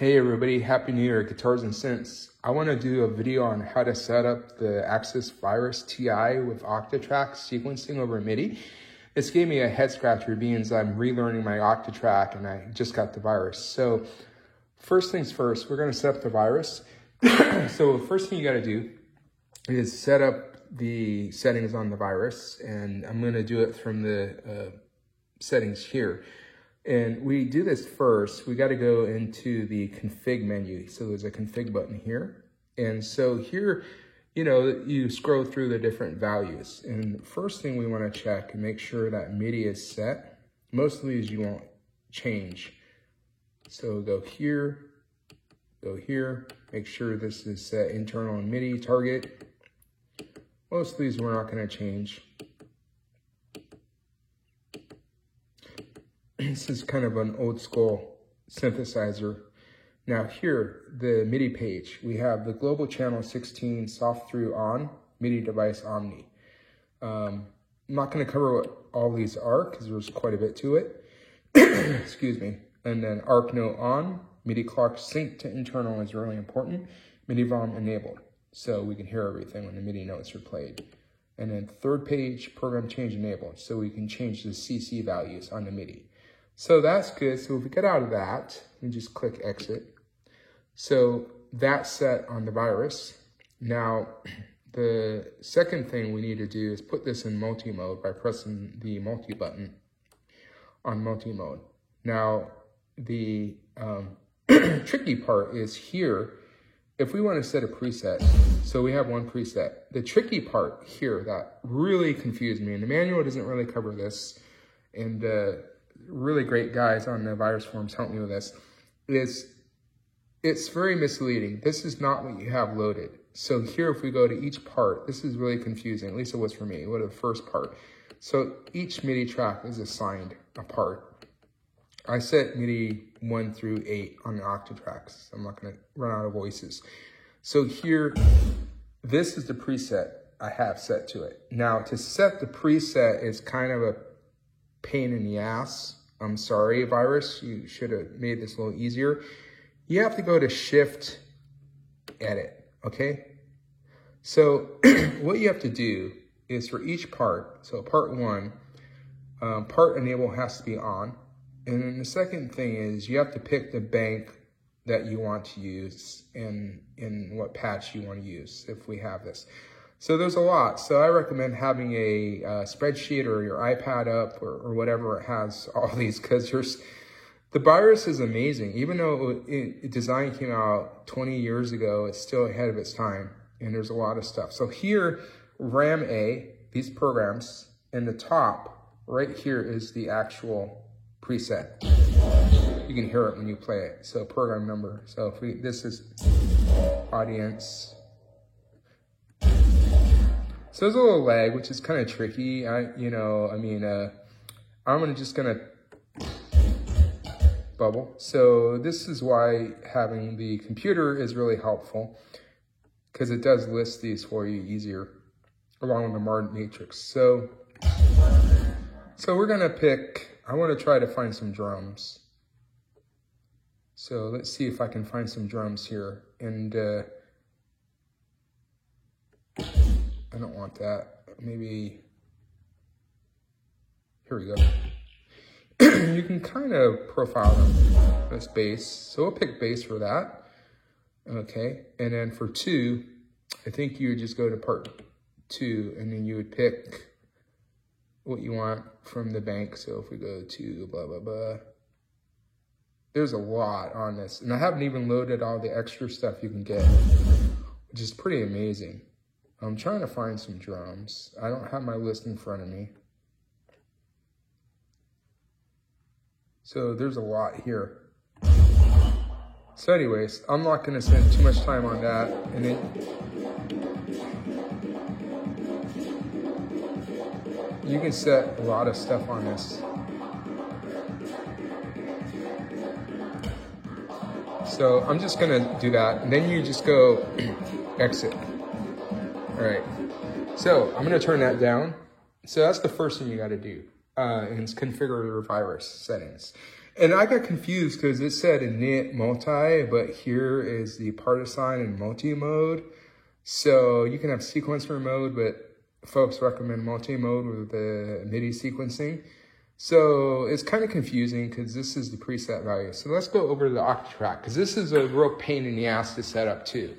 Hey everybody, Happy New Year, Guitars and Synths. I want to do a video on how to set up the Axis Virus TI with Octatrack sequencing over MIDI. This gave me a head scratcher being I'm relearning my Octatrack and I just got the virus. So first things first, we're going to set up the virus. So the first thing you got to do is set up the settings on the virus, and I'm going to do it from the settings here. And we do this first, we got to go into the config menu. So there's a config button here. And so here, you scroll through the different values. And the first thing we want to check and make sure that MIDI is set. Most of these you won't change. So go here, make sure this is set internal and MIDI target. Most of these we're not going to change. This is kind of an old school synthesizer. Now here, the MIDI page, we have the global channel 16 soft through on, MIDI device Omni. I'm not going to cover what all these are because there's quite a bit to it. Excuse me. And then ARC note on, MIDI clock sync to internal is really important. MIDI volume enabled, so we can hear everything when the MIDI notes are played. And then third page, program change enabled, so we can change the CC values on the MIDI. So that's good. So if we get out of that, we just click exit. So that's set on the virus. Now, the second thing we need to do is put this in multi-mode by pressing the multi button on multi-mode. Now, the tricky part is here, if we want to set a preset, so we have one preset. The tricky part here that really confused me, and the manual doesn't really cover this, and really great guys on the virus forums help me with this, is it's very misleading. This is not what you have loaded. So here, if we go to each part, this is really confusing, at least it was for me, what the first part. So each MIDI track is assigned a part. I set MIDI 1 through 8 on the Octatracks. I'm not gonna run out of voices. So here, this is the preset I have set to it. Now to set the preset is kind of a pain in the ass. I'm sorry, virus, you should have made this a little easier. You have to go to Shift Edit, okay? So what you have to do is for each part, so part 1, part enable has to be on. And then the second thing is you have to pick the bank that you want to use and in what patch you want to use if we have this. So there's a lot. So I recommend having a spreadsheet or your iPad up or whatever it has all these, because the virus is amazing. Even though design came out 20 years ago, it's still ahead of its time, and there's a lot of stuff. So here, RAM A, these programs, and the top right here is the actual preset. You can hear it when you play it. So program number. So if this is audience. So there's a little lag, which is kind of tricky. I'm just gonna bubble. So this is why having the computer is really helpful, because it does list these for you easier, along with the MARD matrix. So we're gonna pick, I wanna try to find some drums. So let's see if I can find some drums here. And I don't want that. Maybe, here we go. You can kind of profile them. That's bass. So we'll pick bass for that. Okay. And then for 2, I think you would just go to part 2 and then you would pick what you want from the bank. So if we go to blah, blah, blah. There's a lot on this. And I haven't even loaded all the extra stuff you can get, which is pretty amazing. I'm trying to find some drums. I don't have my list in front of me. So there's a lot here. So anyways, I'm not gonna spend too much time on that. And then you can set a lot of stuff on this. So I'm just gonna do that. And then you just go exit. All right, so I'm gonna turn that down. So that's the first thing you gotta do, and it's configure your virus settings. And I got confused because it said init multi, but here is the partisan and multi mode. So you can have sequencer mode, but folks recommend multi mode with the MIDI sequencing. So it's kind of confusing because this is the preset value. So let's go over to the Octatrack, because this is a real pain in the ass to set up too,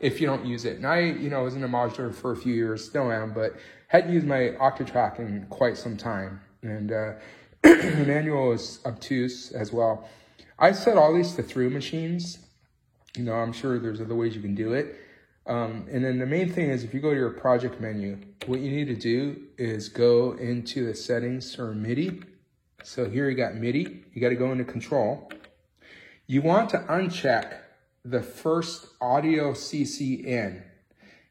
if you don't use it. And I, was in a modular for a few years, still am, but hadn't used my Octatrack in quite some time. And the manual is obtuse as well. I set all these to through machines. I'm sure there's other ways you can do it. And then the main thing is, if you go to your project menu, what you need to do is go into the settings for MIDI. So here you got MIDI. You got to go into control. You want to uncheck the first audio CC in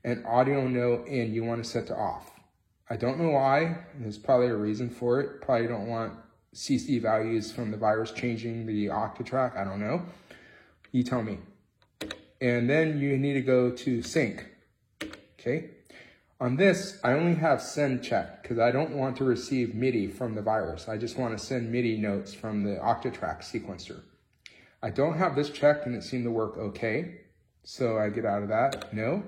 and audio no in. You want to set to off. I don't know why. There's probably a reason for it. Probably don't want CC values from the virus changing the Octatrack. I don't know. You tell me. And then you need to go to sync. Okay. On this, I only have send checked because I don't want to receive MIDI from the virus. I just want to send MIDI notes from the Octatrack sequencer. I don't have this checked and it seemed to work okay. So I get out of that. No.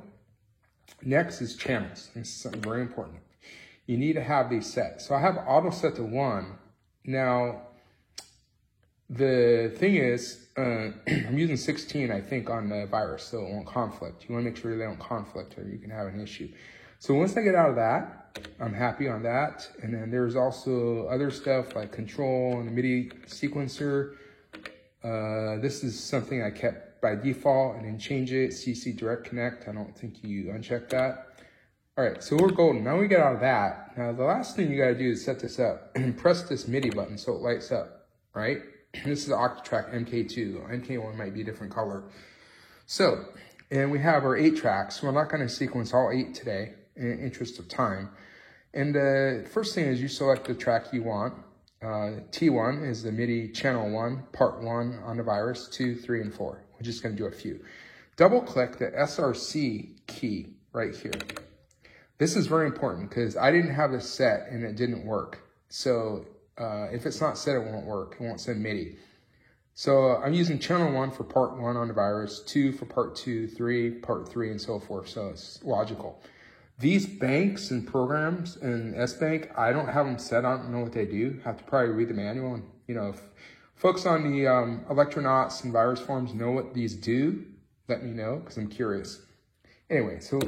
Next is channels. This is something very important. You need to have these set. So I have auto set to 1. Now, the thing is, I'm using 16, I think, on the virus, so it won't conflict. You want to make sure they don't conflict or you can have an issue. So once I get out of that, I'm happy on that. And then there's also other stuff like control and the MIDI sequencer. This is something I kept by default and then change it. CC Direct Connect. I don't think you uncheck that. All right, so we're golden. Now we get out of that. Now the last thing you got to do is set this up and press this MIDI button so it lights up, right? This is the Octatrack MK2. MK1 might be a different color. So, and we have our 8 tracks. We're not going to sequence all 8 today in the interest of time. And the first thing is you select the track you want. T1 is the MIDI channel 1, part 1 on the virus, 2, 3, and 4. We're just going to do a few. Double click the SRC key right here. This is very important because I didn't have this set and it didn't work. So if it's not set, it won't work. It won't send MIDI. So I'm using channel 1 for part 1 on the virus, 2 for part 2, 3, part 3, and so forth. So it's logical. These banks and programs and S-Bank, I don't have them set. I don't know what they do. I have to probably read the manual. And, if folks on the Electronauts and virus forums know what these do, let me know because I'm curious. Anyway, so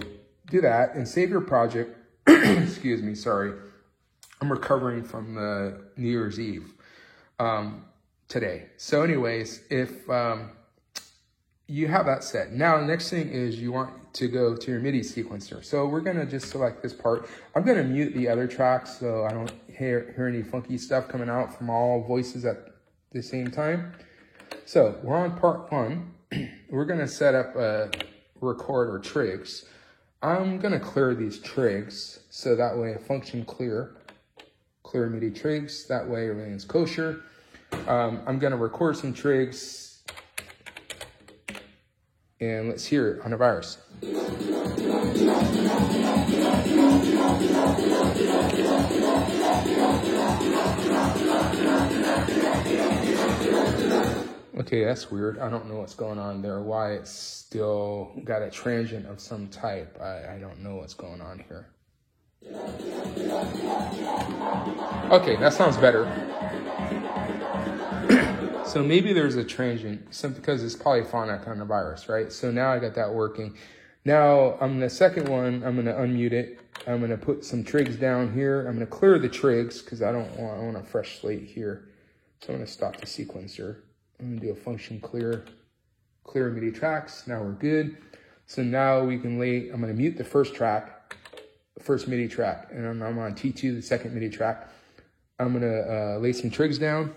do that and save your project. Excuse me, sorry. I'm recovering from the New Year's Eve today. So anyways, if you have that set. Now, the next thing is you want to go to your MIDI sequencer. So we're going to just select this part. I'm going to mute the other tracks so I don't hear any funky stuff coming out from all voices at the same time. So we're on part 1. We're going to set up a record or trigs. I'm going to clear these trigs so that way function clear MIDI trigs. That way everything's kosher. I'm going to record some trigs. And let's hear it on the virus. Okay, that's weird. I don't know what's going on there. Why it's still got a transient of some type. I don't know what's going on here. Okay, that sounds better. So maybe there's a transient, because it's polyphonic on the virus, right? So now I got that working. Now on the second one, I'm going to unmute it. I'm going to put some trigs down here. I'm going to clear the trigs because I want a fresh slate here. So I'm going to stop the sequencer. I'm going to do a function clear MIDI tracks. Now we're good. So now we can I'm going to mute the first track, the first MIDI track, and I'm on T2, the second MIDI track. I'm going to lay some trigs down.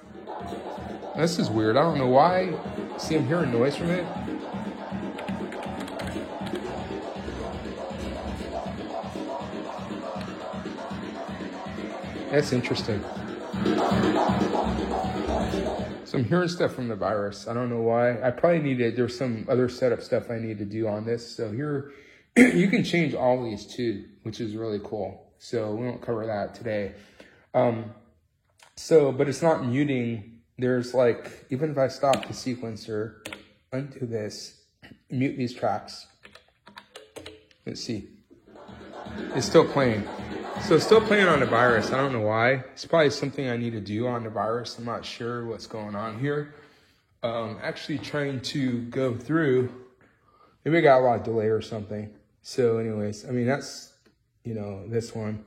This is weird. I don't know why. See, I'm hearing noise from it. That's interesting. So I'm hearing stuff from the virus. I don't know why. I probably there's some other setup stuff I need to do on this. So here, you can change all these too, which is really cool. So we won't cover that today. But it's not muting there's like, even if I stop the sequencer, undo this, mute these tracks. Let's see. It's still playing. So it's still playing on the virus. I don't know why. It's probably something I need to do on the virus. I'm not sure what's going on here. Actually trying to go through. Maybe I got a lot of delay or something. So anyways, I mean, that's, you know, this one.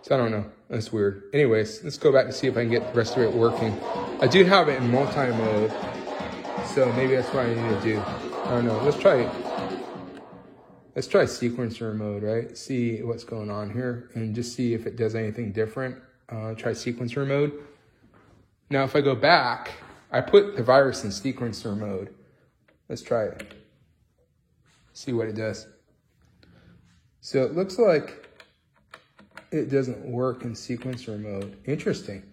So I don't know. That's weird. Anyways, let's go back and see if I can get the rest of it working. I do have it in multi-mode. So maybe that's what I need to do. I don't know. Let's try sequencer mode, right? See what's going on here and just see if it does anything different. Try sequencer mode. Now, if I go back, I put the virus in sequencer mode. Let's try it. See what it does. So it looks like it doesn't work in sequencer mode. Interesting.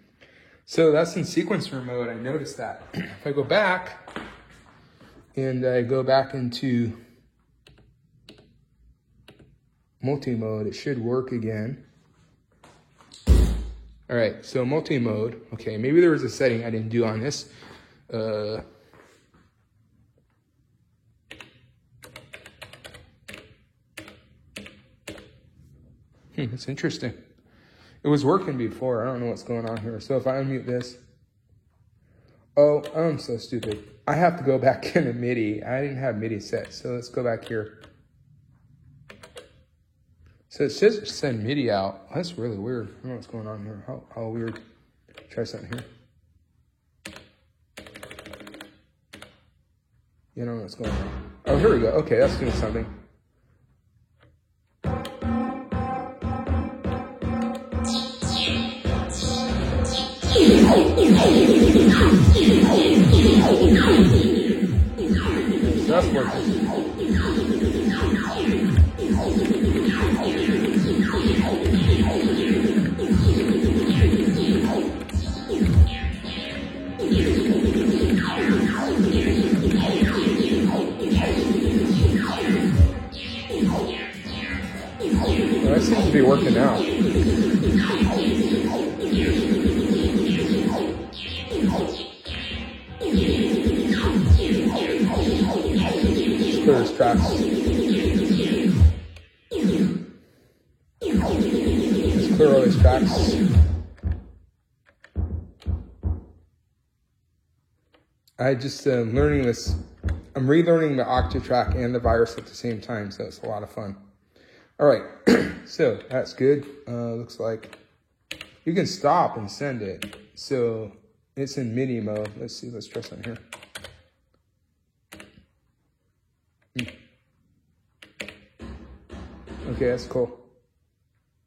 So that's in sequencer mode. I noticed that. If I go back and I go back into multi-mode, it should work again. All right, so multi-mode. Okay, maybe there was a setting I didn't do on this. It's interesting. It was working before. I don't know what's going on here. So if I unmute this. Oh, I'm so stupid. I have to go back into MIDI. I didn't have MIDI set. So let's go back here. So it says send MIDI out. That's really weird. I don't know what's going on here. How weird. Try something here. You don't know what's going on. Oh, here we go. Okay, that's doing something. That's working. Well, that seems to be working out. Clear his tracks. Let's clear all these tracks. I just learning this. I'm relearning the Octatrack and the virus at the same time, so it's a lot of fun. All right, so that's good. Looks like you can stop and send it. So it's in MIDI mode. Let's see. Let's try something here. Okay, that's cool.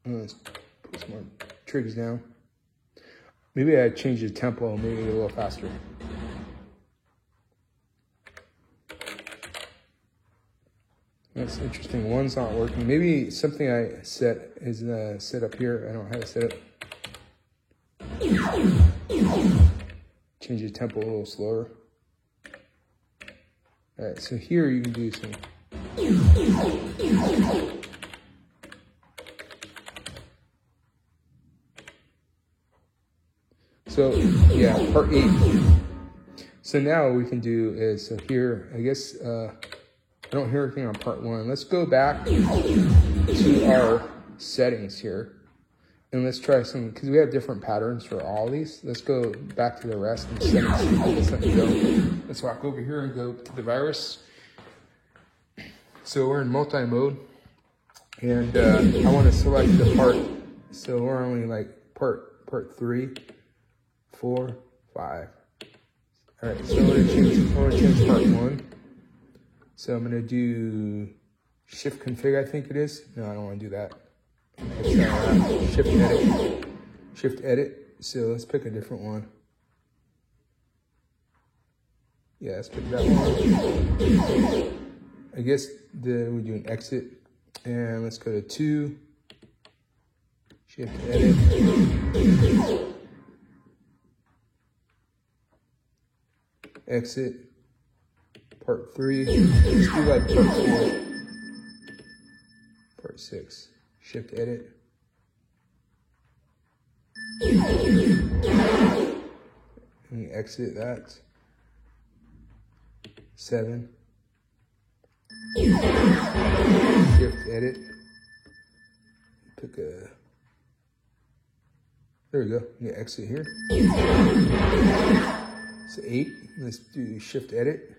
Let's put some more trigs down. Maybe I change the tempo, maybe a little faster. That's interesting. One's not working. Maybe something I set is set up here. I don't know how to set it. Change the tempo a little slower. All right, so here you can do some. So yeah, part 8. So now what we can do is, so here, I guess, I don't hear anything on part 1. Let's go back to our settings here. And let's try some, because we have different patterns for all these. Let's go back to the rest and settings. Let's walk over here and go to the virus. So we're in multi-mode. And I want to select the part. So we're only like part 3, 4, 5. All right, so I want to change part 1. So I'm going to do shift config, I think it is. No, I don't want to do that. Shift edit. So let's pick a different one. Yeah, let's pick that one. I guess we do an exit. And let's go to 2. Shift edit. Exit. Part 3. Let's do like part 4. Part 6. Shift edit. Let me exit that. 7. Shift edit. Pick a. There we go. Let me exit here. It's 8. Let's do shift edit.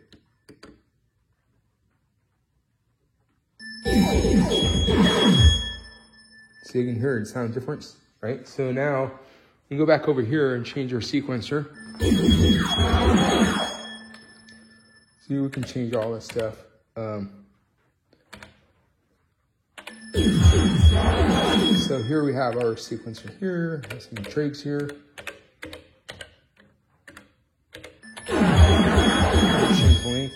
So you can hear it sound difference, right? So now you go back over here and change your sequencer. See, we can change all this stuff. So here we have our sequencer here, have some trigs here. Change length.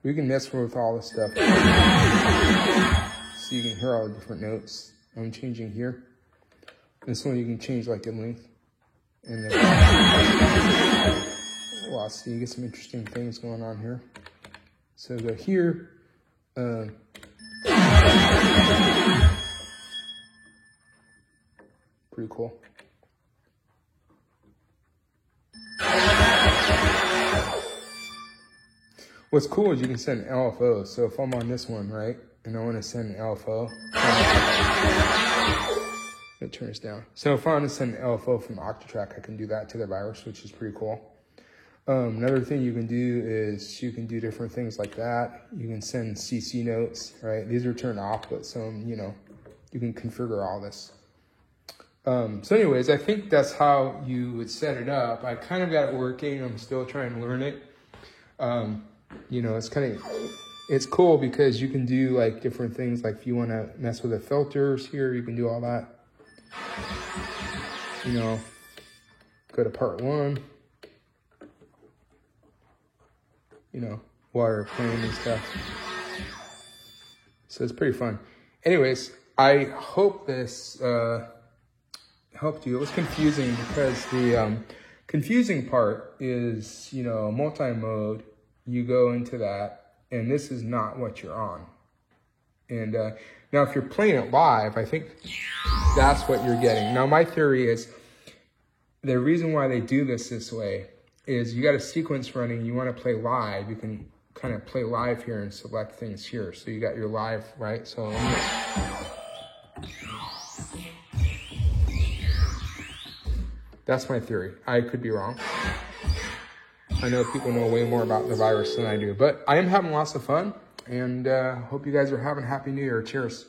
We can mess with all this stuff. So you can hear all the different notes. I'm changing here. This one you can change like the length. And the well, so you get some interesting things going on here. So go here. Pretty cool. What's cool is you can send LFO. So if I'm on this one, right, and I want to send an LFO, it turns down. So if I want to send an LFO from Octatrack, I can do that to the virus, which is pretty cool. Another thing you can do is you can do different things like that. You can send CC notes, right? These are turned off, but some, you know, you can configure all this. So anyways, I think that's how you would set it up. I kind of got it working. I'm still trying to learn it. You know, it's cool because you can do like different things. Like if you want to mess with the filters here, you can do all that. You know, go to part 1. You know, while you're playing and stuff. So it's pretty fun. Anyways, I hope this helped you. It was confusing because the confusing part is, you know, multi-mode. You go into that, and this is not what you're on. And now if you're playing it live, I think that's what you're getting. Now my theory is the reason why they do this way is you got a sequence running, you want to play live, you can kind of play live here and select things here. So you got your live, right? So that's my theory. I could be wrong. I know people know way more about the virus than I do, but I am having lots of fun, and hope you guys are having a happy New Year. Cheers.